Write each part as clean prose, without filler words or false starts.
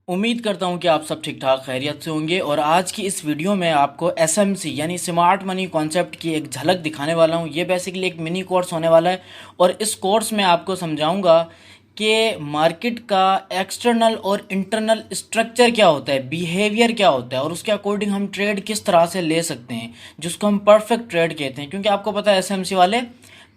उम्मीद करता हूँ कि आप सब ठीक ठाक खैरियत से होंगे और आज की इस वीडियो में आपको एसएमसी यानी स्मार्ट मनी कॉन्सेप्ट की एक झलक दिखाने वाला हूँ। ये बेसिकली एक मिनी कोर्स होने वाला है और इस कोर्स में आपको समझाऊंगा कि मार्केट का एक्सटर्नल और इंटरनल स्ट्रक्चर क्या होता है, बिहेवियर क्या होता है और उसके अकॉर्डिंग हम ट्रेड किस तरह से ले सकते हैं, जिसको हम परफेक्ट ट्रेड कहते हैं। क्योंकि आपको पता है एसएमसी वाले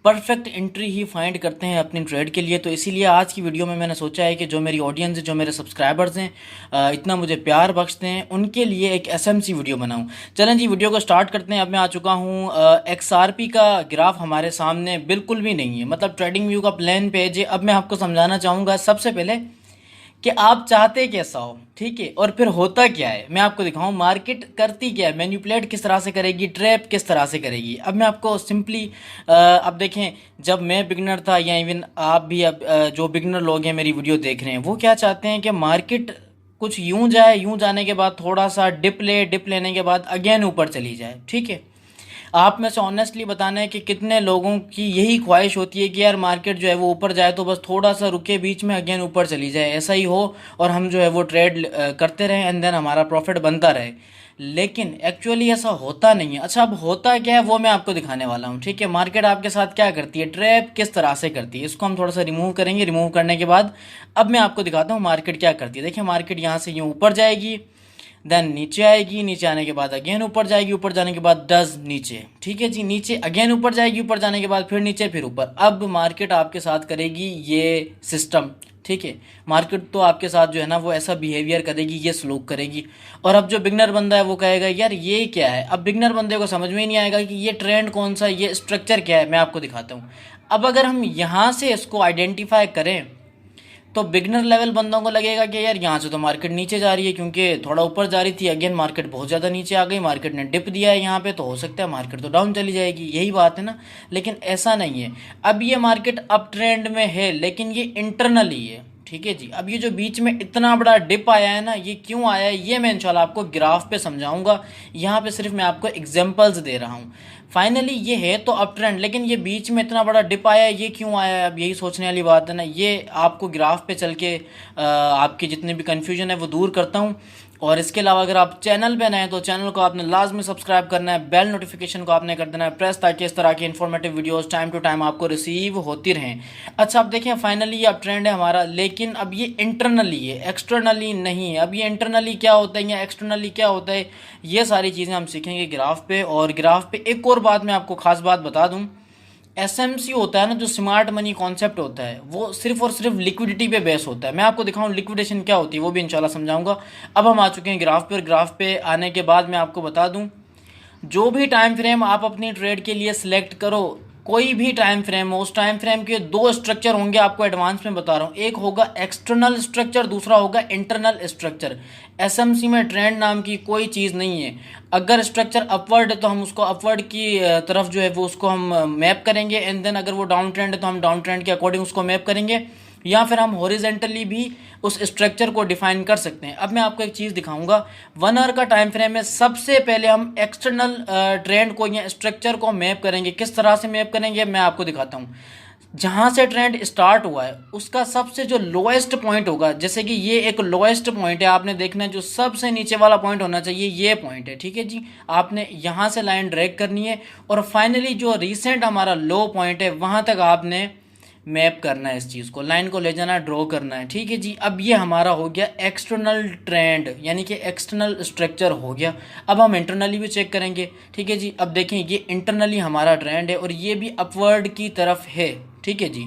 परफेक्ट एंट्री ही फाइंड करते हैं अपनी ट्रेड के लिए। तो इसीलिए आज की वीडियो में मैंने सोचा है कि जो मेरी ऑडियंस है, जो मेरे सब्सक्राइबर्स हैं, इतना मुझे प्यार बख्शते हैं, उनके लिए एक एसएमसी वीडियो बनाऊं। चलें जी, वीडियो को स्टार्ट करते हैं। अब मैं आ चुका हूं, एक्सआरपी का ग्राफ हमारे सामने बिल्कुल भी नहीं है, मतलब ट्रेडिंग व्यू का प्लान पेज है। अब मैं आपको समझाना चाहूँगा सबसे पहले कि आप चाहते कैसा हो, ठीक है, और फिर होता क्या है। मैं आपको दिखाऊं मार्केट करती क्या है, मैनिपुलेट किस तरह से करेगी, ट्रैप किस तरह से करेगी। अब मैं आपको सिंपली अब देखें, जब मैं बिगनर था या इवन आप भी अब जो बिगनर लोग हैं मेरी वीडियो देख रहे हैं, वो क्या चाहते हैं कि मार्केट कुछ यूं जाए, यूं जाने के बाद थोड़ा सा डिप लेने के बाद अगेन ऊपर चली जाए, ठीक है। आप में से ऑनेस्टली बताना है कि कितने लोगों की यही ख्वाहिश होती है कि यार मार्केट जो है वो ऊपर जाए तो बस थोड़ा सा रुके, बीच में अगेन ऊपर चली जाए, ऐसा ही हो और हम जो है वो ट्रेड करते रहें एंड देन हमारा प्रॉफिट बनता रहे। लेकिन एक्चुअली ऐसा होता नहीं है। अच्छा, अब होता क्या है वो मैं आपको दिखाने वाला हूँ, ठीक है। मार्केट आपके साथ क्या करती है, ट्रैप किस तरह से करती है, इसको हम थोड़ा सा रिमूव करेंगे। रिमूव करने के बाद अब मैं आपको दिखाता हूँ मार्केट क्या करती है। देखिए, मार्केट यहाँ से यूँ ऊपर जाएगी, देन नीचे आएगी, नीचे आने के बाद अगेन ऊपर जाएगी, ऊपर जाने के बाद डज नीचे, ठीक है जी, नीचे अगेन ऊपर जाएगी, ऊपर जाने के बाद फिर नीचे, फिर ऊपर। अब मार्केट आपके साथ करेगी ये सिस्टम, ठीक है। मार्केट तो आपके साथ जो है ना वो ऐसा बिहेवियर करेगी, ये सलूक करेगी। और अब जो बिगनर बंदा है वो कहेगा यार ये क्या है। अब बिगनर बंदे को समझ में ही नहीं आएगा कि ये ट्रेंड कौन सा है, ये स्ट्रक्चर क्या है। मैं आपको दिखाता हूँ। अब अगर हम यहाँ से इसको आइडेंटिफाई करें तो बिगनर लेवल बंदों को लगेगा कि यार यहाँ से तो मार्केट नीचे जा रही है, क्योंकि थोड़ा ऊपर जा रही थी, अगेन मार्केट बहुत ज़्यादा नीचे आ गई, मार्केट ने डिप दिया है यहाँ पे, तो हो सकता है मार्केट तो डाउन चली जाएगी, यही बात है ना। लेकिन ऐसा नहीं है। अब ये मार्केट अप ट्रेंड में है लेकिन ये इंटरनली है, ठीक है जी। अब ये जो बीच में इतना बड़ा डिप आया है ना, ये क्यों आया है ये मैं इंशाल्लाह आपको ग्राफ पे समझाऊंगा। यहाँ पे सिर्फ मैं आपको एग्जांपल्स दे रहा हूँ। फाइनली ये है तो अप ट्रेंड, लेकिन ये बीच में इतना बड़ा डिप आया है, ये क्यों आया है, अब यही सोचने वाली बात है ना। ये आपको ग्राफ पे चल के आपके जितने भी कन्फ्यूजन है वो दूर करता हूँ। और इसके अलावा अगर आप चैनल पे नए हैं तो चैनल को आपने लाजमी सब्सक्राइब करना है, बेल नोटिफिकेशन को आपने कर देना है प्रेस, ताकि इस तरह की informative videos time to time आपको रिसीव होती रहें। अच्छा, अब देखें, फाइनली ये अब ट्रेंड है हमारा, लेकिन अब ये इंटरनली है, एक्सटर्नली नहीं है। अब ये इंटरनली क्या होता है या एक्सटर्नली क्या होता है, ये सारी चीज़ें हम सीखेंगे ग्राफ पे। और ग्राफ पे एक और बात मैं आपको खास बात बता दूँ, एसएमसी होता है ना, जो स्मार्ट मनी कॉन्सेप्ट होता है, वो सिर्फ और सिर्फ लिक्विडिटी पे बेस होता है। मैं आपको दिखाऊं लिक्विडेशन क्या होती है, वो भी इंशाल्लाह समझाऊंगा। अब हम आ चुके हैं ग्राफ पे, और ग्राफ पे आने के बाद मैं आपको बता दूं, जो भी टाइम फ्रेम आप अपनी ट्रेड के लिए सिलेक्ट करो, कोई भी टाइम फ्रेम हो, उस टाइम फ्रेम के दो स्ट्रक्चर होंगे, आपको एडवांस में बता रहा हूँ। एक होगा एक्सटर्नल स्ट्रक्चर, दूसरा होगा इंटरनल स्ट्रक्चर। एसएमसी में ट्रेंड नाम की कोई चीज़ नहीं है। अगर स्ट्रक्चर अपवर्ड है तो हम उसको अपवर्ड की तरफ जो है वो उसको हम मैप करेंगे, एंड देन अगर वो डाउन ट्रेंड है तो हम डाउन ट्रेंड के अकॉर्डिंग उसको मैप करेंगे, या फिर हम हॉरिजेंटली भी उस स्ट्रक्चर को डिफाइन कर सकते हैं। अब मैं आपको एक चीज़ दिखाऊंगा, 1 आवर का टाइम फ्रेम है। सबसे पहले हम एक्सटर्नल ट्रेंड को या स्ट्रक्चर को मैप करेंगे। किस तरह से मैप करेंगे मैं आपको दिखाता हूँ। जहाँ से ट्रेंड स्टार्ट हुआ है उसका सबसे जो लोएस्ट पॉइंट होगा, जैसे कि ये एक लोएस्ट पॉइंट है, आपने देखना है जो सबसे नीचे वाला पॉइंट होना चाहिए, ये पॉइंट है, ठीक है जी। आपने यहाँ से लाइन ड्रैग करनी है और फाइनली जो रिसेंट हमारा लो पॉइंट है वहाँ तक आपने मैप करना है, इस चीज़ को, लाइन को ले जाना है, ड्रॉ करना है, ठीक है जी। अब ये हमारा हो गया एक्सटर्नल ट्रेंड, यानी कि एक्सटर्नल स्ट्रक्चर हो गया। अब हम इंटरनली भी चेक करेंगे, ठीक है जी। अब देखें, ये इंटरनली हमारा ट्रेंड है और ये भी अपवर्ड की तरफ है, ठीक है जी।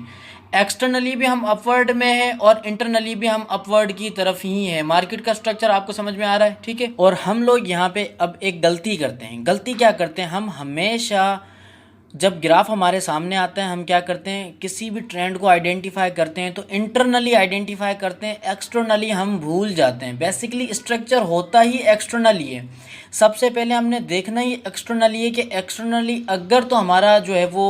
एक्सटर्नली भी हम अपवर्ड में है और इंटरनली भी हम अपवर्ड की तरफ ही है। मार्केट का स्ट्रक्चर आपको समझ में आ रहा है, ठीक है। और हम लोग यहाँ पे अब एक गलती करते हैं। गलती क्या करते हैं, हम हमेशा जब ग्राफ हमारे सामने आता है हम क्या करते हैं, किसी भी ट्रेंड को आइडेंटिफाई करते हैं तो इंटरनली आइडेंटिफाई करते हैं, एक्सटर्नली हम भूल जाते हैं। बेसिकली स्ट्रक्चर होता ही एक्सटर्नली है। सबसे पहले हमने देखना ही एक्सटर्नली है कि एक्सटर्नली अगर तो हमारा जो है वो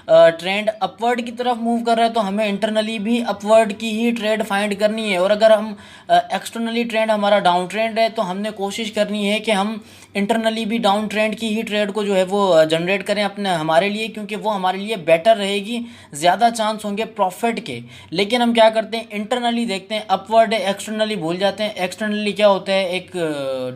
ट्रेंड अपवर्ड की तरफ मूव कर रहा है तो हमें इंटरनली भी अपवर्ड की ही ट्रेड फाइंड करनी है। और अगर हम एक्सटर्नली ट्रेंड हमारा डाउन ट्रेंड है तो हमने कोशिश करनी है कि हम इंटरनली भी डाउन ट्रेंड की ही ट्रेड को जो है वो जनरेट करें अपने हमारे लिए, क्योंकि वो हमारे लिए बेटर रहेगी, ज़्यादा चांस होंगे प्रॉफिट के। लेकिन हम क्या करते हैं, इंटरनली देखते हैं अपवर्ड है, एक्सटर्नली भूल जाते हैं। एक्सटर्नली क्या होता है, एक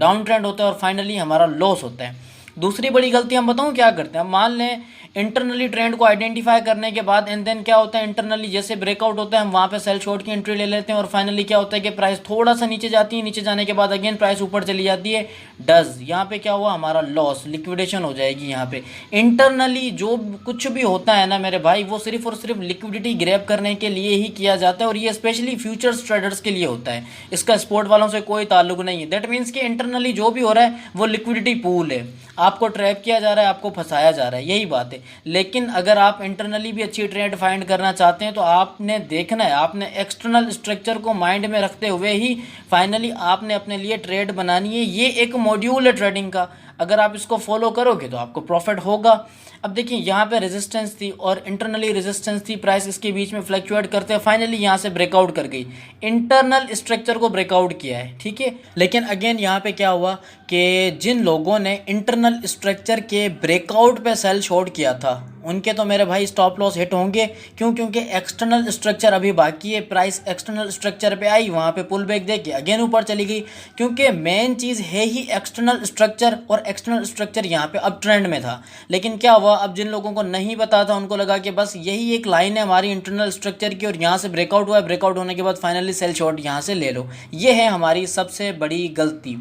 डाउन ट्रेंड होता है और फाइनली हमारा लॉस होता है। दूसरी बड़ी गलती हम बताऊं क्या करते हैं, हम मान लें इंटरनली ट्रेंड को आइडेंटिफाई करने के बाद एंड देन क्या होता है, इंटरनली जैसे ब्रेकआउट होता है हम वहाँ पे सेल शॉर्ट की एंट्री ले लेते हैं और फाइनली क्या होता है कि प्राइस थोड़ा सा नीचे जाती है, नीचे जाने के बाद अगेन प्राइस ऊपर चली जाती है। डज यहाँ पे क्या हुआ, हमारा लॉस, लिक्विडेशन हो जाएगी। यहाँ पे इंटरनली जो कुछ भी होता है ना मेरे भाई, वो सिर्फ और सिर्फ लिक्विडिटी ग्रैब करने के लिए ही किया जाता है और ये स्पेशली फ्यूचर्स ट्रेडर्स के लिए होता है, इसका स्पोर्ट वालों से कोई ताल्लुक नहीं है। दैट मीन्स कि इंटरनली जो भी हो रहा है वो लिक्विडिटी पूल है, आपको ट्रैप किया जा रहा है, आपको फंसाया जा रहा है, यही बात है। लेकिन अगर आप इंटरनली भी अच्छी ट्रेड फाइंड करना चाहते हैं तो आपने देखना है, आपने एक्सटर्नल स्ट्रक्चर को माइंड में रखते हुए ही फाइनली आपने अपने लिए ट्रेड बनानी है। ये एक मॉड्यूल है ट्रेडिंग का, अगर आप इसको फॉलो करोगे तो आपको प्रॉफिट होगा। अब देखिए यहाँ पे रेजिस्टेंस थी और इंटरनली रेजिस्टेंस थी, प्राइस इसके बीच में फ्लक्चुएट करते हैं, फाइनली यहाँ से ब्रेकआउट कर गई, इंटरनल स्ट्रक्चर को ब्रेकआउट किया है, ठीक है। लेकिन अगेन यहाँ पे क्या हुआ कि जिन लोगों ने इंटरनल स्ट्रक्चर के ब्रेकआउट पे सेल शॉर्ट किया था उनके तो मेरे भाई स्टॉप लॉस हिट होंगे। क्यों? क्योंकि एक्सटर्नल स्ट्रक्चर अभी बाकी है, प्राइस एक्सटर्नल स्ट्रक्चर पे आई, वहाँ पे पुल बैक देके अगेन ऊपर चली गई, क्योंकि मेन चीज़ है ही एक्सटर्नल स्ट्रक्चर और एक्सटर्नल स्ट्रक्चर यहाँ पे अप ट्रेंड में था। लेकिन क्या हुआ, अब जिन लोगों को नहीं पता था उनको लगा कि बस यही एक लाइन है हमारी इंटरनल स्ट्रक्चर की और यहाँ से ब्रेकआउट हुआ है, ब्रेकआउट होने के बाद फाइनली सेल शॉर्ट यहाँ से ले लो। ये है हमारी सबसे बड़ी गलती।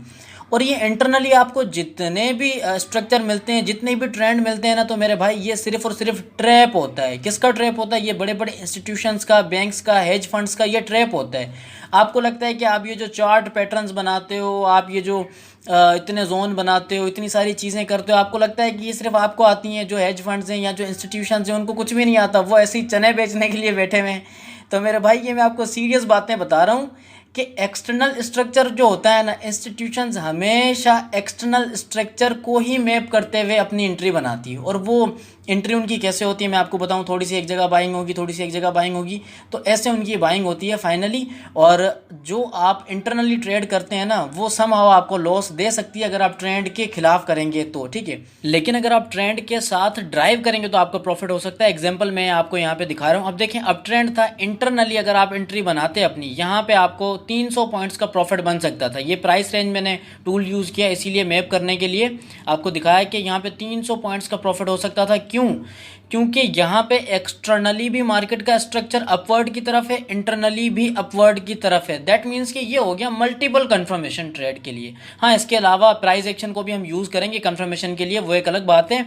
और ये इंटरनली आपको जितने भी स्ट्रक्चर मिलते हैं, जितने भी ट्रेंड मिलते हैं ना, तो मेरे भाई ये सिर्फ और सिर्फ ट्रैप होता है। किसका ट्रैप होता है? ये बड़े बड़े इंस्टीट्यूशंस का, बैंक्स का, हेज फंड्स का ये ट्रैप होता है। आपको लगता है कि आप ये जो चार्ट पैटर्न्स बनाते हो, आप ये जो इतने जोन बनाते हो, इतनी सारी चीज़ें करते हो, आपको लगता है कि ये सिर्फ आपको आती हैं। जो हेज फंड्स हैं या जो इंस्टीट्यूशंस हैं उनको कुछ भी नहीं आता, वो ऐसे ही चने बेचने के लिए बैठे हुए हैं। तो मेरे भाई ये मैं आपको सीरियस बातें बता रहा हूँ कि एक्सटर्नल स्ट्रक्चर जो होता है ना, इंस्टीट्यूशंस हमेशा एक्सटर्नल स्ट्रक्चर को ही मैप करते हुए अपनी एंट्री बनाती है। और वो एंट्री उनकी कैसे होती है मैं आपको बताऊं, थोड़ी सी एक जगह बाइंग होगी, थोड़ी सी एक जगह बाइंग होगी, तो ऐसे उनकी बाइंग होती है फाइनली। और जो आप इंटरनली ट्रेड करते हैं ना, वो समहाउ आपको लॉस दे सकती है अगर आप ट्रेंड के खिलाफ करेंगे तो, ठीक है। लेकिन अगर आप ट्रेंड के साथ ड्राइव करेंगे तो आपका प्रॉफिट हो सकता है। एग्जाम्पल मैं आपको यहाँ पे दिखा रहा हूँ। अब देखें, अप ट्रेंड था, इंटरनली अगर आप एंट्री बनाते अपनी, यहाँ पे आपको 300 पॉइंट्स का प्रॉफिट बन सकता था। ये प्राइस रेंज मैंने टूल यूज़ किया इसीलिए मैप करने के लिए आपको दिखाया कि यहाँ पे 300 पॉइंट्स का प्रॉफिट हो सकता था। क्यों? क्योंकि यहाँ पे एक्सटर्नली भी मार्केट का स्ट्रक्चर अपवर्ड की तरफ है, इंटरनली भी अपवर्ड की तरफ है। दैट मीन्स कि ये हो गया मल्टीपल कंफर्मेशन ट्रेड के लिए। हाँ, इसके अलावा प्राइस एक्शन को भी हम यूज़ करेंगे कंफर्मेशन के लिए, वो एक अलग बात है।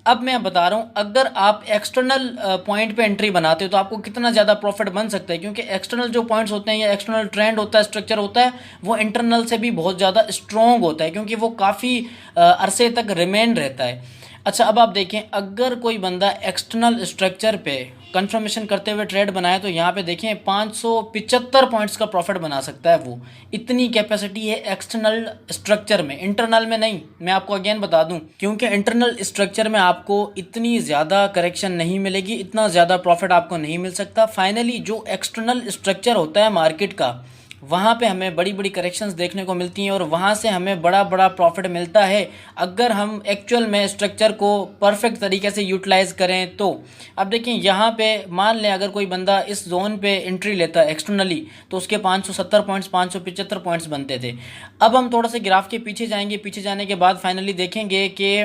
अब मैं बता रहा हूँ, अगर आप एक्सटर्नल पॉइंट पे एंट्री बनाते हो तो आपको कितना ज़्यादा प्रॉफिट बन सकता है, क्योंकि एक्सटर्नल जो पॉइंट्स होते हैं या एक्सटर्नल ट्रेंड होता है, स्ट्रक्चर होता है, वो इंटरनल से भी बहुत ज़्यादा स्ट्रॉन्ग होता है, क्योंकि वो काफ़ी अरसे तक रिमेन रहता है। अच्छा, अब आप देखें, अगर कोई बंदा एक्सटर्नल स्ट्रक्चर पे कंफर्मेशन करते हुए ट्रेड बनाए तो यहाँ पे देखें 575 पॉइंट्स का प्रॉफिट बना सकता है वो। इतनी कैपेसिटी है एक्सटर्नल स्ट्रक्चर में, इंटरनल में नहीं। मैं आपको अगेन बता दूं, क्योंकि इंटरनल स्ट्रक्चर में आपको इतनी ज़्यादा करेक्शन नहीं मिलेगी, इतना ज़्यादा प्रॉफिट आपको नहीं मिल सकता। फाइनली जो एक्सटर्नल स्ट्रक्चर होता है मार्केट का, वहाँ पे हमें बड़ी बड़ी करेक्शंस देखने को मिलती हैं और वहाँ से हमें बड़ा बड़ा प्रॉफिट मिलता है अगर हम एक्चुअल में स्ट्रक्चर को परफेक्ट तरीके से यूटिलाइज करें तो। अब देखिए, यहाँ पे मान लें अगर कोई बंदा इस जोन पे एंट्री लेता है एक्सटर्नली, तो उसके 570 पॉइंट्स, 575 पॉइंट्स बनते थे। अब हम थोड़ा सा ग्राफ के पीछे जाएंगे, पीछे जाने के बाद फाइनली देखेंगे कि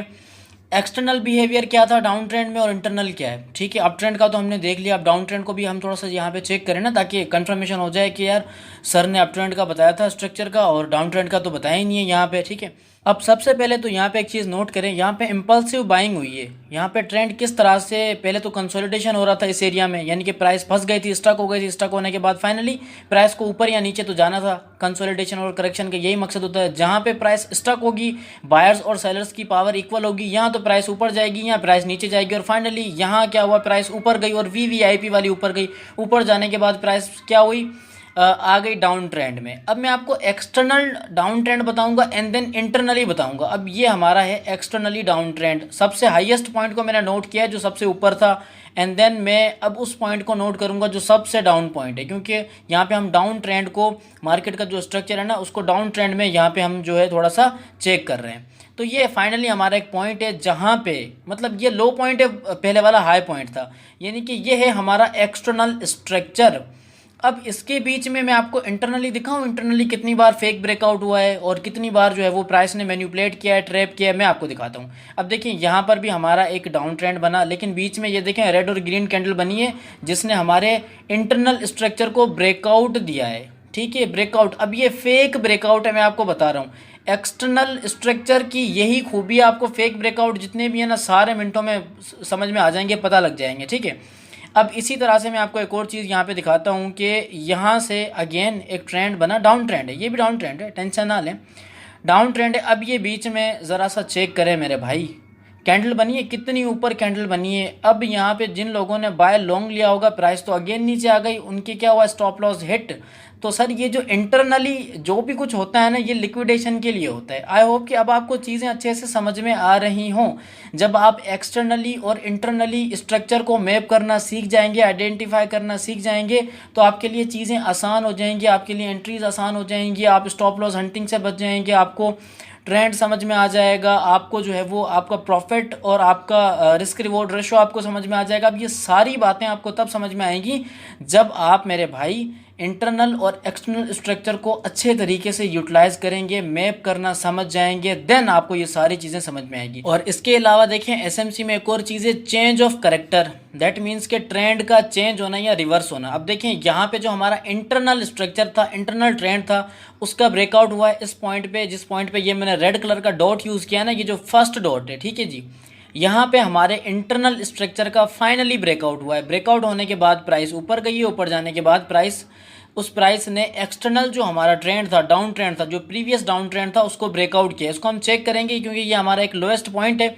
एक्सटर्नल बिहेवियर क्या था डाउन ट्रेंड में और इंटरनल क्या है, ठीक है। अप ट्रेंड का तो हमने देख लिया, अब डाउन ट्रेंड को भी हम थोड़ा सा यहाँ पे चेक करें ना, ताकि कंफर्मेशन हो जाए कि यार सर ने अप ट्रेंड का बताया था स्ट्रक्चर का और डाउन ट्रेंड का तो बताया ही नहीं है यहाँ पे, ठीक है। अब सबसे पहले तो यहाँ पे एक चीज़ नोट करें, यहाँ पे इम्पल्सिव बाइंग हुई है। यहाँ पे ट्रेंड किस तरह से, पहले तो कंसोलिडेशन हो रहा था इस एरिया में, यानी कि प्राइस फंस गई थी, स्टक हो गई थी। स्टक होने के बाद फाइनली प्राइस को ऊपर या नीचे तो जाना था। कंसोलिडेशन और करेक्शन का यही मकसद होता है, जहाँ पे प्राइस स्टक होगी, बायर्स और सेलर्स की पावर इक्वल होगी, यहाँ तो प्राइस ऊपर जाएगी, यहाँ प्राइस नीचे जाएगी। और फाइनली यहाँ क्या हुआ, प्राइस ऊपर गई और VVIP वाली ऊपर गई। ऊपर जाने के बाद प्राइस क्या हुई, आ गई डाउन ट्रेंड में। अब मैं आपको एक्सटर्नल डाउन ट्रेंड बताऊंगा एंड देन इंटरनली बताऊंगा। अब ये हमारा है एक्सटर्नली डाउन ट्रेंड, सबसे हाईएस्ट पॉइंट को मैंने नोट किया है जो सबसे ऊपर था, एंड देन मैं अब उस पॉइंट को नोट करूंगा जो सबसे डाउन पॉइंट है, क्योंकि यहाँ पे हम डाउन ट्रेंड को, मार्केट का जो स्ट्रक्चर है ना उसको डाउन ट्रेंड में यहाँ पे हम जो है थोड़ा सा चेक कर रहे हैं। तो ये फाइनली हमारा एक पॉइंट है जहाँ पे मतलब ये लो पॉइंट है, पहले वाला हाई पॉइंट था, यानी कि ये है हमारा एक्सटर्नल स्ट्रक्चर। अब इसके बीच में मैं आपको इंटरनली दिखाऊं, इंटरनली कितनी बार फेक ब्रेकआउट हुआ है और कितनी बार जो है वो प्राइस ने मैनिपुलेट किया है, ट्रैप किया है, मैं आपको दिखाता हूं। अब देखिए यहाँ पर भी हमारा एक डाउन ट्रेंड बना, लेकिन बीच में ये देखें रेड और ग्रीन कैंडल बनी है जिसने हमारे इंटरनल स्ट्रक्चर को ब्रेकआउट दिया है। ठीक है, ब्रेकआउट। अब ये फेक ब्रेकआउट है, मैं आपको बता रहा हूँ। एक्सटर्नल स्ट्रक्चर की यही खूबी है, आपको फेक ब्रेकआउट जितने भी है ना सारे मिनटों में समझ में आ जाएंगे, पता लग जाएंगे। ठीक है, अब इसी तरह से मैं आपको एक और चीज़ यहाँ पे दिखाता हूँ कि यहाँ से अगेन एक ट्रेंड बना, डाउन ट्रेंड है, ये भी डाउन ट्रेंड है, टेंशन ना लें, डाउन ट्रेंड है। अब ये बीच में ज़रा सा चेक करें मेरे भाई, कैंडल बनी है, कितनी ऊपर कैंडल बनी है। अब यहाँ पे जिन लोगों ने बाय लॉन्ग लिया होगा, प्राइस तो अगेन नीचे आ गई, उनकी क्या हुआ, स्टॉप लॉस हिट। तो सर ये जो इंटरनली जो भी कुछ होता है ना ये लिक्विडेशन के लिए होता है। आई होप कि अब आपको चीज़ें अच्छे से समझ में आ रही हों। जब आप एक्सटर्नली और इंटरनली स्ट्रक्चर को मैप करना सीख जाएंगे, आइडेंटिफाई करना सीख जाएंगे, तो आपके लिए चीज़ें आसान हो जाएंगी, आपके लिए एंट्रीज आसान हो जाएंगी, आप स्टॉप लॉस हंटिंग से बच जाएंगे, आपको ट्रेंड समझ में आ जाएगा, आपको जो है वो आपका प्रॉफिट और आपका रिस्क रिवॉर्ड रेशो आपको समझ में आ जाएगा। अब ये सारी बातें आपको तब समझ में आएंगी जब आप मेरे भाई इंटरनल और एक्सटर्नल स्ट्रक्चर को अच्छे तरीके से यूटिलाइज करेंगे, मैप करना समझ जाएंगे, देन आपको ये सारी चीज़ें समझ में आएगी। और इसके अलावा देखें एसएमसी में एक और चीज़ है, change of character. That means के ट्रेंड का चेंज होना या रिवर्स होना। अब देखें यहाँ पे जो हमारा इंटरनल स्ट्रक्चर था, इंटरनल ट्रेंड था, उसका ब्रेकआउट हुआ है इस पॉइंट पे, जिस पॉइंट पे ये मैंने रेड कलर का डॉट यूज़ किया ना, ये जो फर्स्ट डॉट है, ठीक है जी, यहाँ पे हमारे इंटरनल स्ट्रक्चर का फाइनली ब्रेकआउट हुआ है। ब्रेकआउट होने के बाद प्राइस ऊपर गई है, ऊपर जाने के बाद उस प्राइस ने एक्सटर्नल जो हमारा ट्रेंड था, डाउन ट्रेंड था, जो प्रीवियस डाउन ट्रेंड था, उसको ब्रेकआउट किया। इसको हम चेक करेंगे क्योंकि ये हमारा एक लोएस्ट पॉइंट है,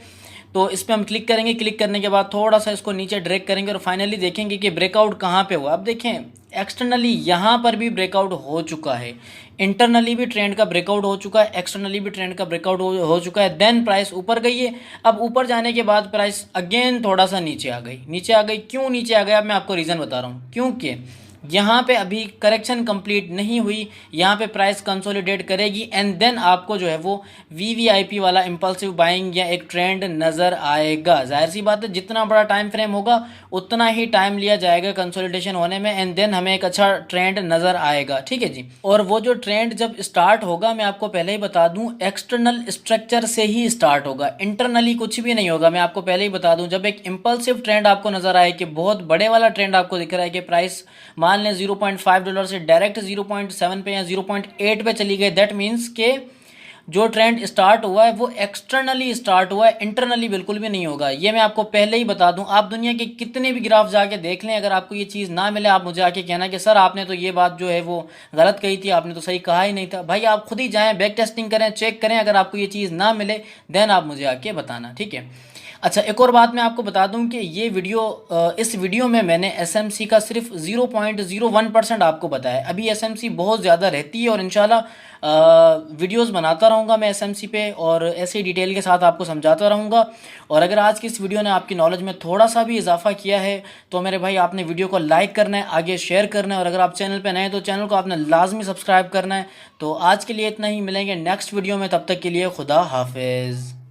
तो इस पर हम क्लिक करेंगे। क्लिक करने के बाद थोड़ा सा इसको नीचे ड्रैग करेंगे और फाइनली देखेंगे कि ब्रेकआउट कहाँ पे हुआ। अब देखें एक्सटर्नली यहाँ पर भी ब्रेकआउट हो चुका है, इंटरनली भी ट्रेंड का ब्रेकआउट हो चुका है, एक्सटर्नली भी ट्रेंड का ब्रेकआउट हो चुका है। देन प्राइस ऊपर गई है। अब ऊपर जाने के बाद प्राइस अगेन थोड़ा सा नीचे आ गई। नीचे आ गई क्यों नीचे आ गया, अब मैं आपको रीज़न बता रहा हूँ। क्योंकि यहाँ पे अभी करेक्शन कंप्लीट नहीं हुई, यहाँ पे प्राइस कंसोलिडेट करेगी एंड देन आपको जो है वो वीवीआईपी वाला इंपल्सिव बाइंग या एक ट्रेंड नज़र आएगा। जाहिर सी बात है जितना बड़ा टाइम फ्रेम होगा उतना ही टाइम लिया जाएगा कंसोलिडेशन होने में, एंड देन हमें एक अच्छा ट्रेंड नज़र आएगा। ठीक है जी, और वो जो ट्रेंड जब स्टार्ट होगा, मैं आपको पहले ही बता दूं, एक्सटर्नल स्ट्रक्चर से ही स्टार्ट होगा, इंटरनली कुछ भी नहीं होगा। मैं आपको पहले ही बता दूं, जब एक इंपल्सिव ट्रेंड आपको नज़र आए कि बहुत बड़े वाला ट्रेंड आपको दिख रहा है कि प्राइस मान लें $0.5 से डायरेक्ट 0.7 पे या 0.8 पे चली गई, दैट मीन्स के जो ट्रेंड स्टार्ट हुआ है वो एक्सटर्नली स्टार्ट हुआ है, इंटरनली बिल्कुल भी नहीं होगा। ये मैं आपको पहले ही बता दूं। आप दुनिया के कितने भी ग्राफ जाके देख लें, अगर आपको ये चीज़ ना मिले आप मुझे आके कहना कि सर आपने तो ये बात जो है वो गलत कही थी, आपने तो सही कहा ही नहीं था। भाई आप खुद ही जाएं, बैक टेस्टिंग करें, चेक करें, अगर आपको ये चीज़ ना मिले देन आप मुझे आके बताना। ठीक है, अच्छा एक और बात मैं आपको बता दूं कि ये इस वीडियो में मैंने एसएमसी का सिर्फ 0.01% आपको बताया। अभी एसएमसी बहुत ज़्यादा रहती है और इंशाल्लाह वीडियोस बनाता रहूँगा मैं एसएमसी पे, और ऐसे डिटेल के साथ आपको समझाता रहूँगा। और अगर आज की इस वीडियो ने आपकी नॉलेज में थोड़ा सा भी इजाफा किया है तो मेरे भाई आपने वीडियो को लाइक करना है, आगे शेयर करना है, और अगर आप चैनल पर नए हैं तो चैनल को आपने लाजमी सब्सक्राइब करना है। तो आज के लिए इतना ही, मिलेंगे नेक्स्ट वीडियो में, तब तक के लिए खुदा हाफिज़।